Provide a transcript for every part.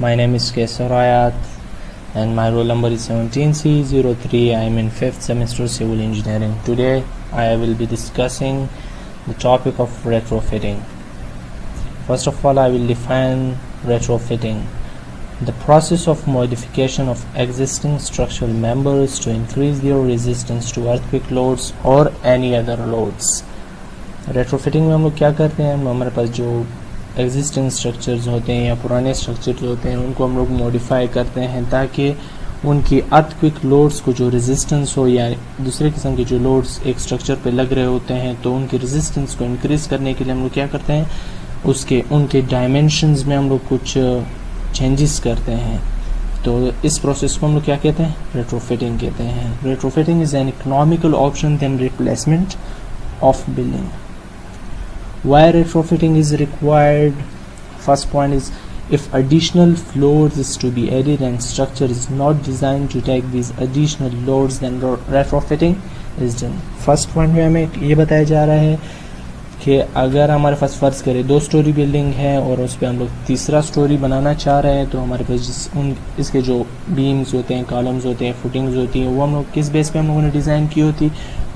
My name is Kesar Ayat and my roll number is 17C03. I am in 5th semester civil engineering. Today I will be discussing the topic of retrofitting. First of all, I will define retrofitting. The process of modification of existing structural members to increase their resistance to earthquake loads or any other loads. Retrofitting में हम लोग क्या करते हैं, हमारे पास जो existing structures होते हैं या पुराने स्ट्रक्चर्स होते हैं उनको हम लोग मॉडिफाई करते हैं ताकि उनकी अर्थक्विक लोड्स को जो रेजिस्टेंस हो या दूसरे किस्म के जो लोड्स एक स्ट्रक्चर पे लग रहे होते हैं तो उनकी रेजिस्टेंस को इंक्रीज करने के लिए हम लोग क्या करते हैं, उनके डायमेंशंस में हम लोग कुछ चेंजेस करते हैं. तो इस प्रोसेस को हम लोग क्या कहते हैं, रेट्रोफिटिंग कहते हैं. Retrofitting is an economical option than replacement of building. Why retrofitting is required? First point is, if additional floors is to be added and structure is not designed to take these additional loads, then retrofitting is done. First point में हमें ये बताया जा रहा है कि अगर हमारे पास फर्ज करें 2 स्टोरी बिल्डिंग है और उस पर हम लोग तीसरा स्टोरी बनाना चाह रहे हैं तो हमारे पास इसके जो बीम्स होते हैं, कॉलम्स होते हैं, फुटिंग्स होती हैं वो हम लोग किस बेस पे हम लोगों ने डिज़ाइन की होती,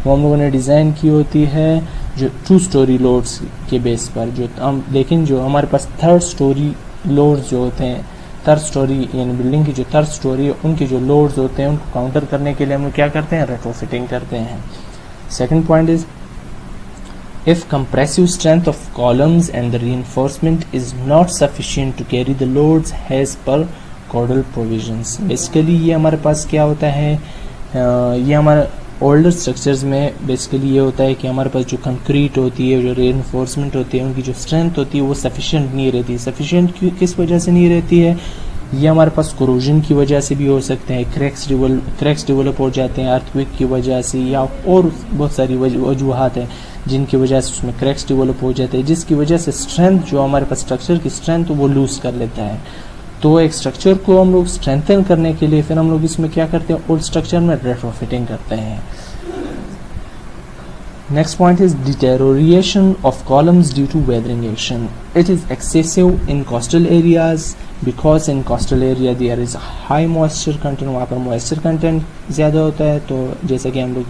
वो हम लोगों ने डिज़ाइन की होती है जो 2 स्टोरी लोड्स के बेस पर. जो हम लेकिन जो हमारे पास 3rd स्टोरी लोड्स जो होते हैं, 3rd स्टोरी यानी बिल्डिंग की जो 3rd स्टोरी है उनके जो लोड्स होते हैं उनको काउंटर करने के लिए हम लोग क्या करते हैं, रेट्रोफिटिंग करते हैं. Second point is, if compressive strength of columns and the reinforcement is not sufficient to carry the loads as per codal provisions. Basically ये हमारे पास क्या होता है, ये हमारे ओल्डर स्ट्रक्चर्स में बेसिकली ये होता है कि हमारे पास जो कंक्रीट होती है, जो रेनफोर्समेंट होती है, उनकी जो स्ट्रेंथ होती है वो सफिशिएंट नहीं रहती. सफिशिएंट किस वजह से नहीं रहती है, ये हमारे पास कोरोजन की वजह से भी हो सकते हैं, क्रैक्स डेवलप हो जाते हैं अर्थक्वेक की वजह से, या और बहुत सारी वजूहात हैं जिनकी वजह से उसमें क्रैक्स डेवलप हो जाते हैं, जिसकी वजह से स्ट्रेंथ जो हमारे पास स्ट्रक्चर की स्ट्रेंथ वो लूज कर लेता है. तो एक स्ट्रक्चर को हम लोग स्ट्रेंथन करने के लिए फिर हम लोग इसमें क्या करते हैं, ओल्ड स्ट्रक्चर में रेट्रोफिटिंग करते हैं. Next point is deterioration of columns due to weathering action. It is excessive in coastal areas because in coastal area there is high moisture content. वहाँ पर moisture content ज़्यादा होता है. तो जैसे कि हम लोग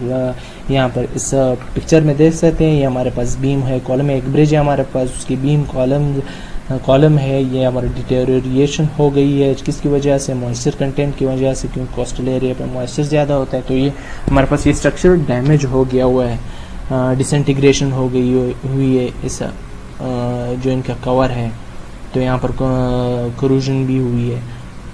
यहाँ पर इस पिक्चर में देख सकते हैं, ये हमारे पास बीम है, कॉलम है, एक ब्रिज है हमारे पास, उसकी बीम कॉलम है, ये हमारा डिटेरियोरेशन हो गई है किसकी वजह से, मॉइस्चर कंटेंट की वजह से, क्योंकि कोस्टल एरिया पर मॉइस्चर ज़्यादा होता है. तो ये हमारे पास ये स्ट्रक्चर डैमेज हो गया हुआ है, डिसइंटीग्रेशन हो गई हुई है इस जो इनका कवर है. तो यहाँ पर करूजन भी हुई है.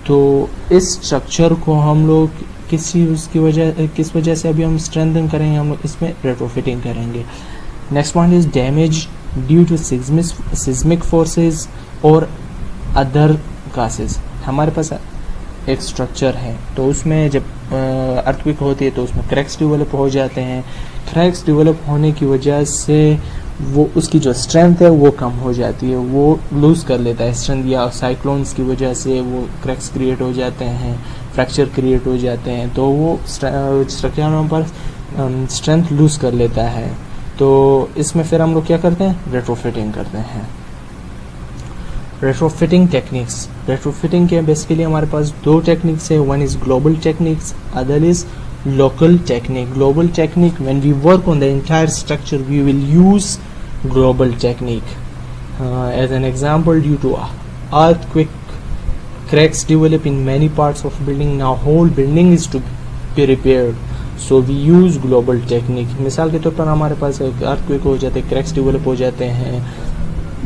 तो इस स्ट्रक्चर को हम लोग किस वजह से अभी हम स्ट्रेंथन करेंगे, हम लोग इसमें रेट्रोफिटिंग करेंगे. Next point is damage due to seismic forces और अदर कासेस. हमारे पास एक स्ट्रक्चर है तो उसमें जब अर्थक्वेक होती है तो उसमें क्रैक्स डेवलप हो जाते हैं. क्रैक्स डेवलप होने की वजह से वो उसकी जो स्ट्रेंथ है वो कम हो जाती है, वो लूज़ कर लेता है स्ट्रेंथ, या साइक्लोन्स की वजह से वो क्रैक्स क्रिएट हो जाते हैं, फ्रैक्चर क्रिएट हो जाते हैं. तो वो स्ट्रक्चर पर स्ट्रेंथ लूज़ कर लेता है. तो इसमें फिर हम लोग क्या करते हैं, रेट्रोफिटिंग करते हैं. Retrofitting techniques. रेट्रोफिटिंग के बेसिकली हमारे पास 2 टेक्निक्स है. One is global techniques, other is local technique. Global technique, when we work on the entire structure we will use global technique. As an example, due to earthquake, cracks develop in many parts of building. Now whole building is to be repaired, so we use global technique. मिसाल के तौर पर हमारे पास एक earthquake हो जाते हैं, cracks develop हो जाते हैं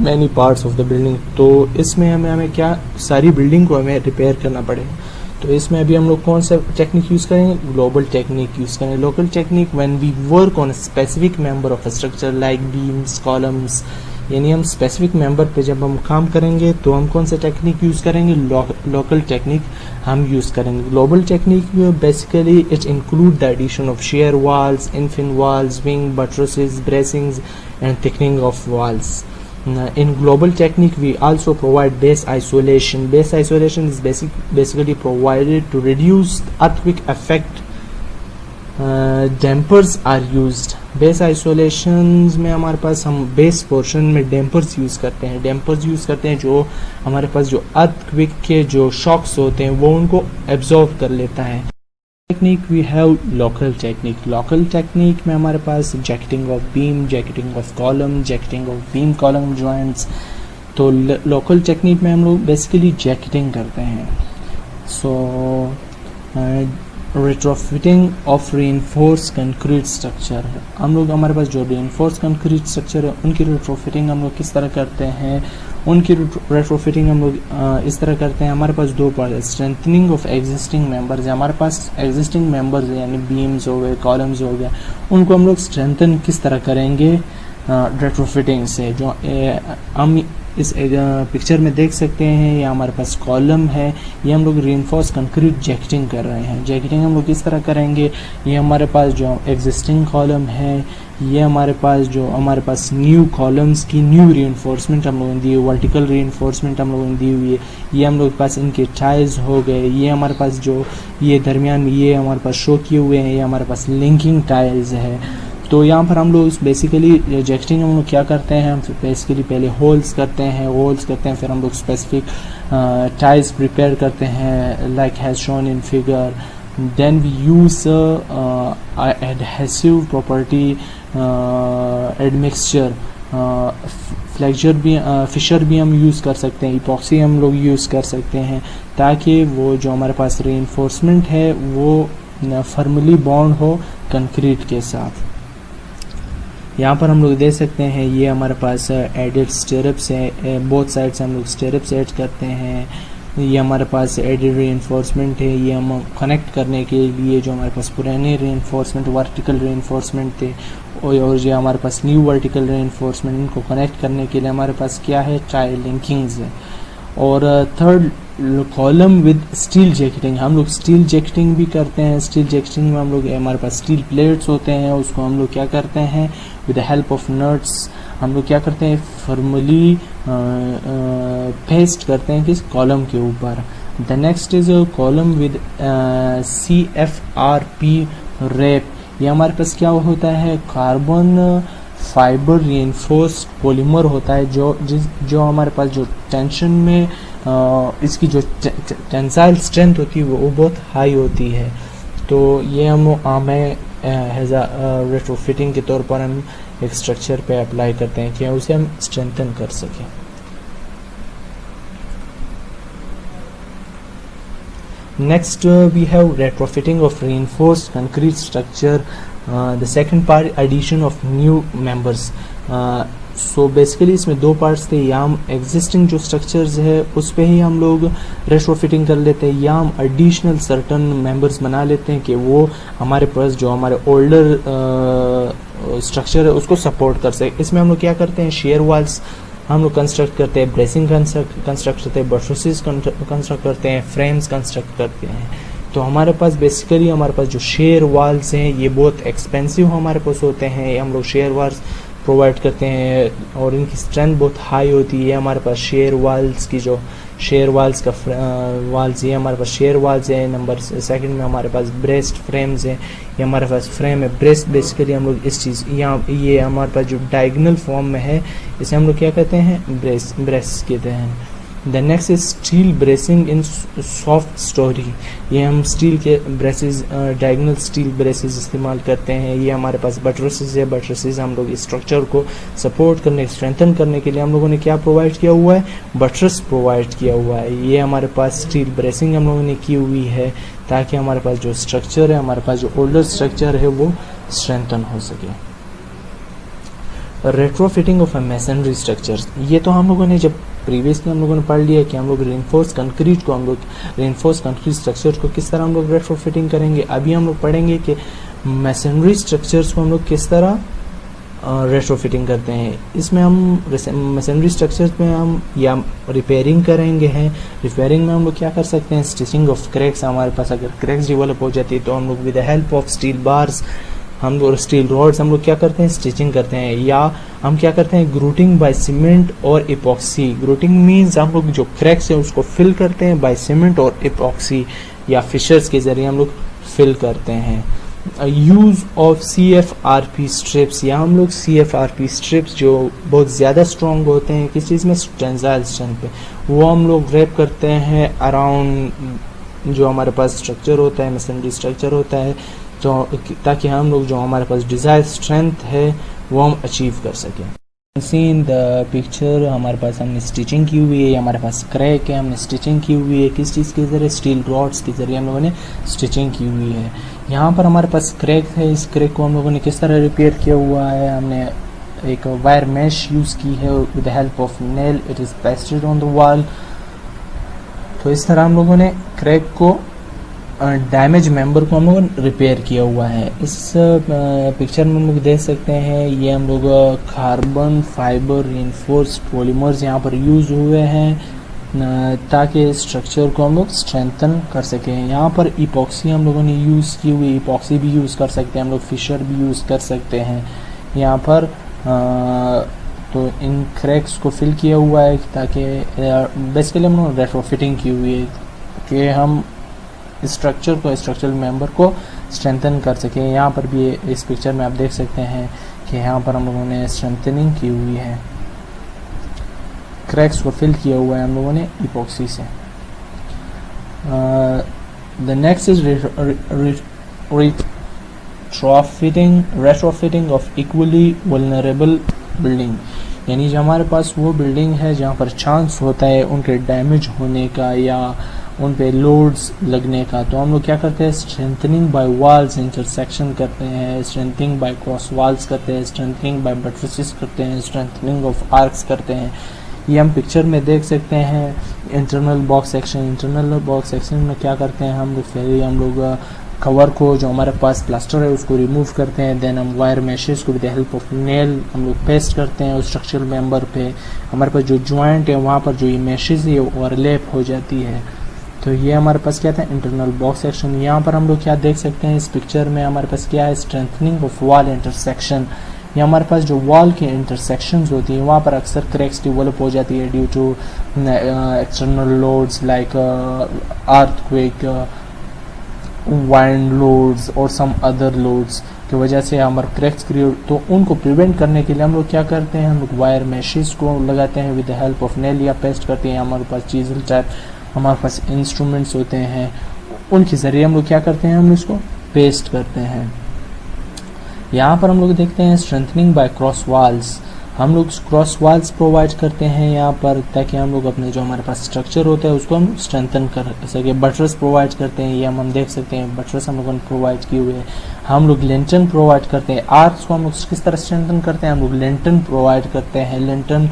many parts of the building. तो इसमें हमें क्या, सारी बिल्डिंग को हमें रिपेयर करना पड़ेगा. तो इसमें अभी हम लोग कौन सा टेक्निक यूज़ करेंगे, ग्लोबल टेक्निक यूज़ करेंगे. Local technique, when we work on specific member of a structure like beams, columns, यानी हम स्पेसिफिक मेंबर पे जब हम काम करेंगे तो हम कौन सा टेक्निक यूज़ करेंगे, लोकल टेक्निक हम यूज़ करेंगे. ग्लोबल टेक्निक में basically it include the addition of shear walls, infill walls, wing buttresses, bracings and thickening of walls. In global technique we also provide base isolation. Base isolation is basically provided to reduce earthquake effect dampers are used. Base isolation में हमारे पास हम base portion में dampers use करते हैं। Dampers use करते हैं जो हमारे पास जो अर्थक्वेक के जो शॉक्स होते हैं वो उनको एब्जॉर्ब कर लेता है। Technique we have local technique. Local technique में हमारे पास jacketing of beam, jacketing of column, jacketing of beam column joints. तो लोकल टेक्निक में हम लोग बेसिकली जैकेटिंग करते हैं। So retrofitting of reinforce concrete structure, हम लोग हमारे पास जो रीइंफोर्स कंक्रीट स्ट्रक्चर है उनकी रेट्रोफिटिंग हम लोग किस तरह करते हैं। उनकी रेट्रोफिटिंग हम लोग इस तरह करते हैं। हमारे पास दो पार्ट है, स्ट्रेंथनिंग ऑफ एग्जिस्टिंग मेंबर्स। हमारे पास एग्जिस्टिंग मेंबर्स यानी बीम्स हो गए, कॉलम्स हो गए, उनको हम लोग स्ट्रेंथन किस तरह करेंगे रेट्रोफिटिंग से। जो हम इस पिक्चर में देख सकते हैं, ये हमारे पास कॉलम है, ये हम लोग रीइंफोर्स कंक्रीट जैकेटिंग कर रहे हैं। जैकेटिंग हम लोग किस तरह करेंगे, ये हमारे पास जो एग्जिस्टिंग कॉलम है, ये हमारे पास न्यू कॉलम्स की न्यू रीइंफोर्समेंट हम लोगों ने दी है, वर्टिकल रीइंफोर्समेंट हम लोगों ने दी हुई है। ये हम लोग के पास इनके टाइल्स हो गए, ये हमारे पास जो ये दरमियान में ये हमारे पास शो किए हुए हैं, ये हमारे पास लिंकिंग टाइल्स है। तो यहाँ पर हम लोग बेसिकली जैकेटिंग हम लोग क्या करते हैं, हम बेसिकली पहले होल्स करते हैं, फिर हम लोग स्पेसिफिक टाइल्स प्रिपेयर करते हैं like has shown in figure. Then we use adhesive property admixture, fissure भी हम यूज़ कर सकते हैं, इपॉक्सी हम लोग यूज़ कर सकते हैं, ताकि वो जो हमारे पास रीइंफोर्समेंट है वो फर्मली बॉन्ड हो कंक्रीट के साथ। यहाँ पर हम लोग देख सकते हैं, ये हमारे पास एडेड स्टेरप्स हैं, बोथ साइड से हम लोग स्टेरप्स ऐड करते हैं। ये हमारे पास एडेड रीइंफोर्समेंट है, ये हम कनेक्ट करने के लिए जो हमारे पास पुराने रीइंफोर्समेंट वर्टिकल रीइंफोर्समेंट थे और ये हमारे पास न्यू वर्टिकल रीइंफोर्समेंट, इनको कनेक्ट करने के लिए हमारे पास क्या है, टाई लिंकिंग्स है। और third column with steel jacketing, हम लोग स्टील जैकेटिंग भी करते हैं। स्टील जैकेटिंग में हम लोग हमारे पास स्टील प्लेट्स होते हैं, उसको हम लोग क्या करते हैं with the help of nuts हम लोग क्या करते हैं फॉर्मली पेस्ट करते हैं किस कॉलम के ऊपर। The next is column with CFRP wrap. ये हमारे पास क्या होता है, कार्बन फाइबर रीइंफोर्स्ड पॉलीमर होता है जो हमारे पास जो टेंशन में इसकी जो टेंसाइल स्ट्रेंथ होती है वो बहुत हाई होती है। तो ये हमें एज अ रेट्रोफिटिंग के तौर पर हम एक स्ट्रक्चर पे अप्लाई करते हैं कि उसे हम स्ट्रेंथन कर सकें। Next we have retrofitting of reinforced concrete structure. The second part, addition of new members. So basically इसमें दो पार्ट्स थे, या हम एग्जिस्टिंग जो स्ट्रक्चर्स है उस पे ही हम लोग रेट्रोफिटिंग कर लेते हैं, या हम एडिशनल सर्टन मेंबर्स बना लेते हैं कि वो हमारे पास जो हमारे ओल्डर स्ट्रक्चर है उसको सपोर्ट कर सके। इसमें हम लोग क्या करते हैं, शेयर वॉल्स हम लोग कंस्ट्रक्ट करते हैं, ब्रेसिंग कंस्ट्रक्ट करते हैं, बट्रेसेस कंस्ट्रक्ट करते हैं, फ्रेम्स कंस्ट्रक्ट करते हैं। तो हमारे पास बेसिकली हमारे पास जो शेयर वॉल्स हैं ये बहुत एक्सपेंसिव हमारे पास होते हैं, हम लोग शेयर वॉल्स प्रोवाइड करते हैं और इनकी स्ट्रेंथ बहुत हाई होती है। हमारे पास शेयर वॉल्स की जो शेयर वॉल्स का वॉल्स ये हमारे पास शेयर वॉल्स है। नंबर सेकंड में हमारे पास ब्रेस्ट फ्रेम्स हैं, ये हमारे पास फ्रेम है। ब्रेस्ट बेसिकली हम लोग इस चीज़ यहाँ ये हमारे पास जो डायगोनल फॉर्म में है इसे हम लोग क्या कहते हैं, ब्रेस्ट कहते हैं। The next is steel bracing in soft story, ये हम स्टील के ब्रेसेस डायगोनल स्टील ब्रेसेस इस्तेमाल करते हैं। ये हमारे पास बट्रेसेस है, बट्रेसेस हम लोग इस स्ट्रक्चर को सपोर्ट करने स्ट्रेंथन करने के लिए हम लोगों ने क्या प्रोवाइड किया हुआ है, बट्रेस प्रोवाइड किया हुआ है। ये हमारे पास स्टील ब्रेसिंग हम लोगों ने की हुई है ताकि हमारे पास जो स्ट्रक्चर है, हमारे पास जो ओल्डर स्ट्रक्चर है वो स्ट्रेंथन हो सके। रेट्रोफिटिंग ऑफ मैसनरी स्ट्रक्चर्स, ये तो हम लोगों ने जब प्रीवियसली हम लोगों ने पढ़ लिया कि हम लोग रेनफोर्स कंक्रीट को हम लोग रेनफोर्स कंक्रीट स्ट्रक्चर्स को किस तरह हम लोग रेट्रोफिटिंग करेंगे। अभी हम लोग पढ़ेंगे कि मैसनरी स्ट्रक्चर्स को हम लोग किस तरह रेट्रोफिटिंग करते हैं। इसमें हम मैसनरी स्ट्रक्चर्स में हम या रिपेयरिंग करेंगे हैं। रिपेयरिंग में हम लोग क्या कर सकते हैं, स्टिचिंग ऑफ क्रैक्स, हमारे पास अगर क्रैक्स डेवलप हो जाती है तो हम लोग with the help of steel bars हम लोग स्टील रॉड्स हम लोग क्या करते हैं, स्टिचिंग करते हैं। या हम क्या करते हैं, ग्रूटिंग बाय सीमेंट और इपॉक्सी। ग्रूटिंग मीन्स हम लोग जो क्रैक्स है उसको फिल करते हैं बाय सीमेंट और इपॉक्सी या फिशर्स के जरिए हम लोग फिल करते हैं। यूज़ ऑफ CFRP स्ट्रिप्स, या हम लोग CFRP स्ट्रिप्स जो बहुत ज़्यादा स्ट्रॉन्ग होते हैं किस चीज़ में, टेंसाइल स्ट्रेंथ पे, वो हम लोग रैप करते हैं अराउंड जो हमारे पास स्ट्रक्चर होता है, मसनरी स्ट्रक्चर होता है, तो ताकि हम लोग जो हमारे पास डिज़ायर स्ट्रेंथ है वो हम अचीव कर सकें। सी इन द पिक्चर हमारे पास हमने स्टिचिंग की हुई है, हमारे पास क्रैक है, हमने स्टिचिंग की हुई है किस चीज़ के ज़रिए, स्टील रॉड्स के ज़रिए हम लोगों ने स्टिचिंग की हुई है। यहाँ पर हमारे पास क्रैक है, इस क्रैक को हम लोगों ने किस तरह रिपेयर किया हुआ है, हमने एक वायर मैश यूज़ की है with the help of nail, it is pasted on the wall. तो इस तरह हम लोगों ने क्रैक को, डैमेज मेंबर को हम लोग रिपेयर किया हुआ है। इस पिक्चर में हम लोग देख सकते हैं ये हम लोग कार्बन फाइबर रिइंफोर्स्ड पॉलीमर्स यहाँ पर यूज़ हुए हैं ताकि स्ट्रक्चर को हम लोग स्ट्रेंथन कर सकें। यहाँ पर इपॉक्सी हम लोगों ने यूज़ की हुई, इपॉक्सी भी यूज़ कर सकते हैं हम लोग, फिशर भी यूज़ कर सकते हैं यहाँ पर। तो इन क्रैक्स को फिल किया हुआ है ताकि बेसिकली हम लोग रेट्रोफिटिंग की हुई है कि हम स्ट्रक्चर को, स्ट्रक्चरल मेंबर को स्ट्रेंथन कर सकें। यहाँ पर भी इस पिक्चर में आप देख सकते हैं कि यहाँ पर हम लोगों ने स्ट्रेंथनिंग की हुई है, क्रैक्स को फिल किया हुआ है हम लोगों ने इपॉक्सी से। The next is retrofitting of equally vulnerable building, यानी जो हमारे पास वो बिल्डिंग है जहाँ पर चांस होता है उनके डैमेज होने का या उन पे लोड्स लगने का, तो हम लोग क्या करते हैं, स्ट्रेंथनिंग बाय वॉल्स इंटरसेक्शन करते हैं, स्ट्रेंथनिंग बाय क्रॉस वॉल्स करते हैं, स्ट्रेंथनिंग बाय बट्रेसेस करते हैं, स्ट्रेंथनिंग ऑफ आर्क्स करते हैं। ये हम पिक्चर में देख सकते हैं। इंटरनल बॉक्स सेक्शन में क्या करते हैं हम लोग कवर को, जो हमारे पास प्लास्टर है उसको रिमूव करते हैं, देन हम वायर मैशेस को with the help of nail हम लोग पेस्ट करते हैं उस स्ट्रक्चरल मेंबर पे। हमारे पास जो जॉइंट है वहाँ पर जो ये मैशेस है ओवरलैप हो जाती है। तो ये हमारे पास क्या था, इंटरनल बॉक्स सेक्शन। यहाँ पर हम लोग क्या देख सकते हैं इस पिक्चर में, हमारे पास क्या है, स्ट्रेंथनिंग ऑफ वॉल इंटरसेक्शन। ये हमारे पास जो वॉल की इंटरसेक्शंस होती हैं वहाँ पर अक्सर क्रैक्स डेवलप हो जाती है due to external loads like earthquake, wind loads और सम अदर लोड्स की वजह से हमारे क्रैक्स क्रिएट। तो उनको प्रिवेंट करने के लिए हम लोग क्या करते हैं, हम लोग वायर मैशेस को लगाते हैं with the help of nail या पेस्ट करते हैं। हमारे पास चीज़ल टाइप हमारे पास इंस्ट्रूमेंट्स होते हैं, उनके ज़रिए हम लोग क्या करते हैं, हम इसको पेस्ट करते हैं। यहाँ पर हम लोग देखते हैं स्ट्रेंथनिंग बाय क्रॉस वाल्स, हम लोग क्रॉस वाल्स प्रोवाइड करते हैं यहाँ पर ताकि हम लोग अपने जो हमारे पास स्ट्रक्चर होता है उसको हम स्ट्रेंथन कर सके। बटरस प्रोवाइड करते हैं, ये हम देख सकते हैं बटरस हम लोगों ने प्रोवाइड किए हुए हैं। हम लोग लेंटन प्रोवाइड करते हैं। आर्क्स को हम लोग किस तरह स्ट्रेंथन करते हैं, हम लोग लेंटन प्रोवाइड करते हैं। लेंटन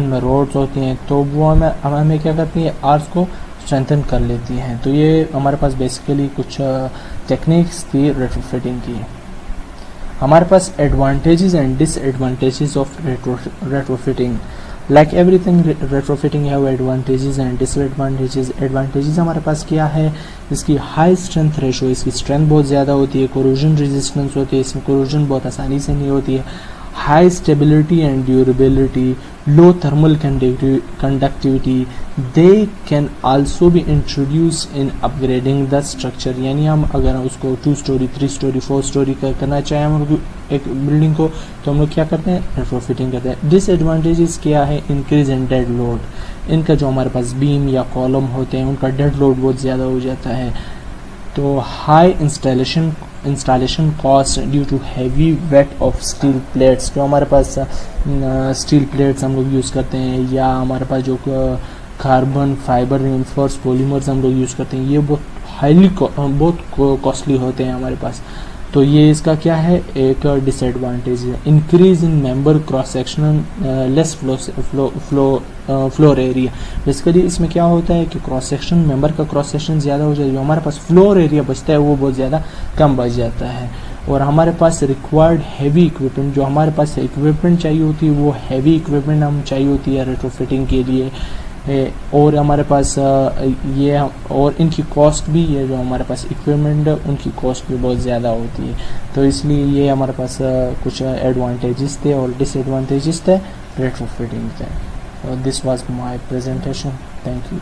में रोड्स होती हैं तो वो हमें क्या करती है, आर्क्स को स्ट्रेंथन कर लेती हैं। तो ये हमारे पास बेसिकली कुछ टेक्निक्स थी रेट्रोफिटिंग की। हमारे पास advantages and disadvantages of retrofitting, like everything retrofitting have advantages and disadvantages. Advantages हमारे पास क्या है, इसकी हाई स्ट्रेंथ रेशो, इसकी स्ट्रेंथ बहुत ज़्यादा होती है, कोरोजन रेजिस्टेंस होती है, इसमें कोरोजन बहुत आसानी से नहीं होती है, high stability and durability, low thermal conductivity. They can also be introduce in upgrading the structure, यानी हम अगर उसको 2 स्टोरी 3 स्टोरी 4 स्टोरी करना चाहें हम लोग एक बिल्डिंग को, तो हम लोग क्या करते हैं, रेट्रोफिटिंग करते हैं। डिसएडवांटेजेस क्या है, इंक्रीज इन डेड लोड, इनका जो हमारे पास बीम या कॉलम होते हैं उनका डेड लोड बहुत ज़्यादा हो जाता है। तो high installation cost due to heavy weight of steel plates, जो हमारे पास स्टील प्लेट्स हम लोग यूज़ करते हैं या हमारे पास जो कार्बन फाइबर रिइंफोर्स्ड पॉलीमर्स हम लोग यूज़ करते हैं, ये बहुत कॉस्टली होते हैं हमारे पास। तो ये इसका क्या है, एक डिसएडवांटेज है। Increase in member cross sectional less floor area, basically इसमें क्या होता है कि क्रॉस सेक्शन मेंबर का क्रॉस सेक्शन ज़्यादा हो जाता है, जो हमारे पास फ्लोर एरिया बचता है वो बहुत ज़्यादा कम बच जाता है। और हमारे पास रिक्वायर्ड हैवी इक्विपमेंट, जो हमारे पास इक्विपमेंट चाहिए होती है वो हैवी इक्विपमेंट हम चाहिए होती है रेट्रोफिटिंग के लिए। और हमारे पास ये और इनकी कॉस्ट भी, ये जो हमारे पास इक्विपमेंट है उनकी कॉस्ट भी बहुत ज़्यादा होती है। तो इसलिए ये हमारे पास कुछ एडवांटेजेस थे और डिसएडवांटेजेस थे रेट्रोफिटिंग थे। This was my presentation, thank you.